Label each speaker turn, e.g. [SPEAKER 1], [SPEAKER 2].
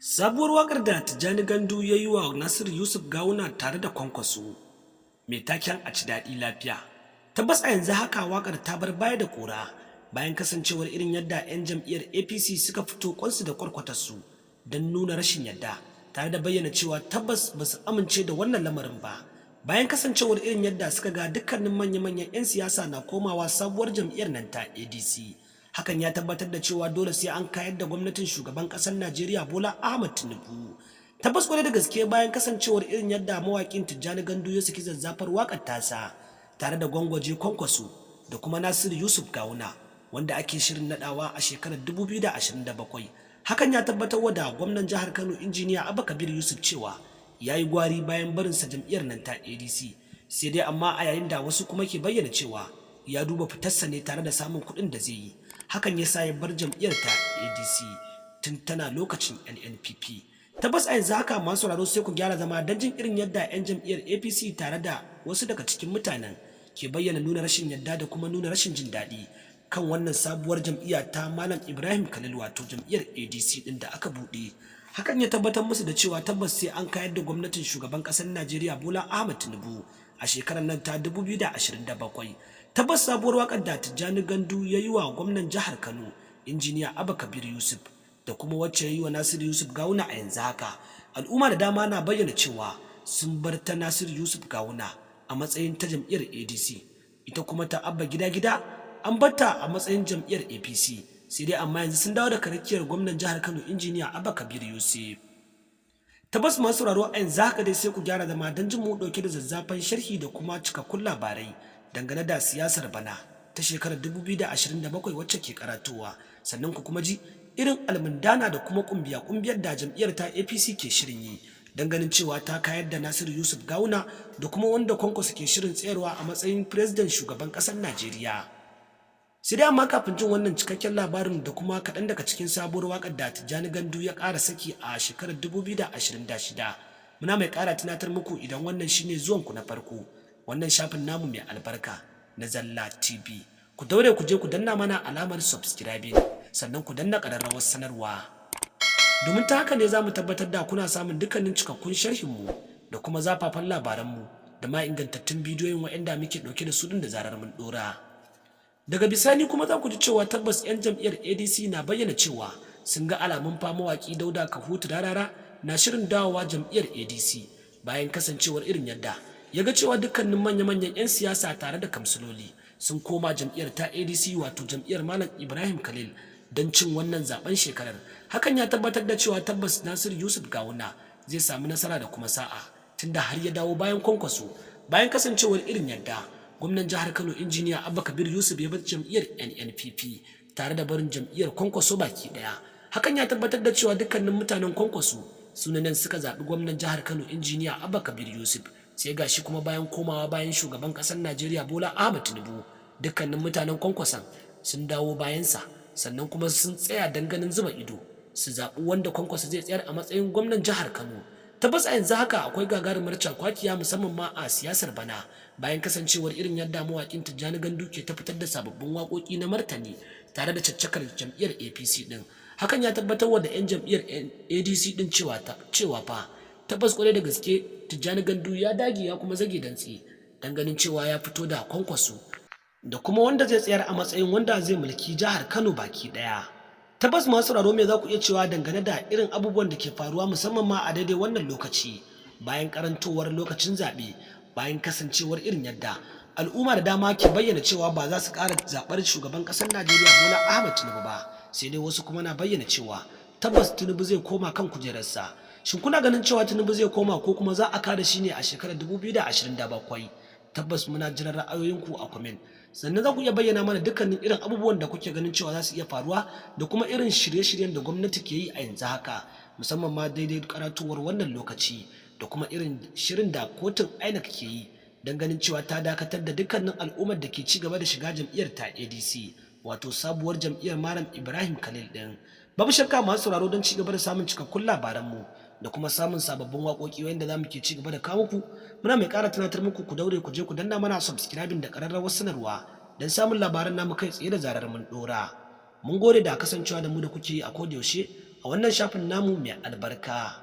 [SPEAKER 1] Sabuwar waƙar da Tijjani Gandu ya yi wa Nasiru Yusuf Gawuna tare da Kwankwaso mai taken a ci daɗi lafiya. Tabbas a yanzu haka waƙar ta bar baya da ƙura bayan kasancewar irin yadda 'yan jam'iyyar APC suka fito kwansu da kwarkwatarsu don nuna rashin yadda tare da bayyana cewa tabbas ba su amince da wannan lamarin ba. Bayan kasancewar irin yadda suka ga dukkanin manya-manyan 'yan siyasa na komawa sabuwar jam'iyyar nan ta ADC. Hakan ya tabbatar da cewa dole sai an kayar da gwamnatin shugaban ƙasar Najeriya Bola Ahmed Tinubu. Tabbas kwarai da gaske bayan kasancewar irin yadda mawaƙin Tijjani Gandu ya saki zazzafar waƙar tasa tare da gwangwaje Kwankwaso da kuma Nasiru Yusuf Gawuna wanda ake shirin nadawa a shekarar 2027. Hakan ya tabbatar da gwamnan jihar Kano injiniya Abba Kabir Yusuf cewa ya yi gwari bayan barinsa jam'iyyar nan ta ADC. Sai dai amma a yayin da wasu kuma ke bayyana cewa ya duba fitarsa ne tare da samun kuɗin da zai yi. Hakan ya sa ya bar jam'iyyar ta ADC tun tana lokacin NNPP. Tabbas a yanzu haka masu sauraro sai ku gyara zama don jin irin yadda 'yan jam'iyyar APC tare da wasu daga cikin mutanen ke bayyana nuna rashin yadda da kuma nuna rashin jin daɗi kan wannan sabuwar jam'iyya ta Malam Ibrahim Khalil wato jam'iyyar ADC ɗin da aka buɗe. Hakan ya tabbatar musu da cewa tabbas sai an kayar da gwamnatin shugaban ƙasar Najeriya Bola Ahmed Tinubu a shekarar nan ta 2027. Tabbas sabuwar waƙar da Tijjani Gandu ya yi wa gwamnan jihar Kano injiniya Abba Kabir Yusuf da kuma wacce ya yi wa Nasiru Yusuf Gawuna a yanzu haka al'umma da dama na bayyana cewa sun bar ta Nasiru Yusuf Gawuna a matsayin ta jam'iyyar ADC, ita kuma ta Abba gida an barta a matsayin jam'iyyar APC. Sai dai amma yanzu sun dawo da karakiyar gwamnan jihar Kano injiniya Abba Kabir Yusuf. Tabbas masu sauraro a yanzu haka dai sai ku gyara zama don jin mu dauke da zazzafan sharhi da kuma cikakkun labarai dangane da siyasar bana ta shekarar 2027 wacce ke karatowa, sannan ku kuma ji irin almundana da kuma kumbiyar da jam'iyyar ta APC ke shirin yi don ganin cewa ta kayar da Nasiru Yusuf Gawuna da kuma wanda Kwankwaso ke shirin tsayarwa a matsayin president shugaban ƙasar Najeriya. Sai dai amma kafin jin wannan cikakken labarin da kuma kaɗan daga cikin sabuwar waƙar da Tijjani Gandu ya ƙara saki a shekarar 2026, muna mai ƙara tunatar muku idan wannan shine zuwanku na farko wannan shafin namu mai albarka na Zalla TV, ku daure ku je ku danna mana alamar subscribing sannan ku danna ƙararrawar sanarwa domin ta haka ne za mu tabbatar da kuna samun dukkanin cikakkun sharhinmu da kuma zafafan labaranmu da ma ingantattun bidiyoyin waɗanda muke ɗauke da su da zarar mun ɗora. Daga bisani kuma za ku ji cewa tabbas 'yan jam'iyyar ADC na bayyana cewa sun ga alamun fa mawaƙi Dauda Kahutu Rarara na shirin dawowa jam'iyyar ADC bayan kasancewar irin yadda ya ga cewa dukkanin manya-manyan 'yan siyasa tare da kamsiloli sun koma jam'iyyar ta ADC wato jam'iyyar Malam Ibrahim Khalil don cin wannan zaben shekarar. Hakan ya tabbatar da cewa tabbas Nasiru Yusuf Gawuna zai samu nasara da kuma sa'a tunda har ya dawo bayan Kwankwaso bayan kasancewar irin yadda gwamnan jihar Kano injiniya Abba Kabir Yusuf ya bar jam'iyyar NNPP tare da barin jam'iyyar Kwankwaso baki daya. Hakan ya tabbatar da cewa dukkanin mutanen Kwankwaso sunanan suka zaɓi gwamnan jihar Kano injiniya Abba Kabir Yusuf. Sai gashi kuma bayan komawa bayan shugaban ƙasar Najeriya Bola Ahmed Tinubu dukkanin mutanen Kwankwason sun dawo bayansa sannan kuma sun tsaya don ganin zuba ido su zaɓi wanda Kwankwaso zai tsayar a matsayin gwamnan jihar Kano. Tabbas a yanzu haka akwai gagarumar cakwakiya musamman ma a siyasar bana bayan kasancewar irin yadda mawaƙin Tijjani Gandu ke ta fitar da sababbin waƙoƙi na martani tare da caccakar jam'iyyar APC din. Hakan ya tabbatar da 'yan jam'iyyar ADC din cewa fa tabbas kwarai da gaske Tijjani Gandu ya dage ya kuma zage dantse dan ganin cewa ya fito da Kwankwaso da kuma wanda zai tsayar a matsayin wanda zai mulki jihar Kano baki daya. Tabbas masu sauraro me za ku iya cewa dangane da irin abubuwan da ke faruwa musamman ma a daidai wannan lokaci bayan karantowar lokacin zaɓe, bayan kasancewar irin yadda al'umma da dama ke bayyana cewa ba za su ƙara zaɓar shugaban ƙasar Najeriya Bola Ahmed Tinubu ba, sai dai wasu kuma na bayyana cewa tabbas Tinubu zai koma kan kujerarsa. Shin kuna ganin cewa Tinubu zai koma ko kuma za a kada shi ne a shekarar 2027? Tabbas muna jiran ra'ayoyinku a comment. Sannan za ku iya bayyana mana dukkanin irin abubuwan da kuke ganin cewa za su iya faruwa da kuma irin shirye-shiryen da gwamnati ke yi a yanzu haka musamman ma daidai karatuwar wannan lokaci da kuma irin shirin da kotun INEC ke yi don ganin cewa ta dakatar da dukkanin al'ummar da ke ci gaba da shiga jam'iyyar ta ADC wato sabuwar jam'iyyar Malam Ibrahim Khalil din. Babu shakka masu sauraro don ci gaba da samun cikakkun labaranmu da kuma samun sababbin waƙoƙi wanda za mu ke ci gaba da kawo muku, muna mai ƙara tunatar muku ku daure ku je ku danna mana subscribing da ƙararrawar sanarwa don samun labaran namu kai tsaye da zarar mun ɗora. Mun gode da kasancewa da mu da kuke yi a koda yaushe. a wannan shafin namu mai albarka.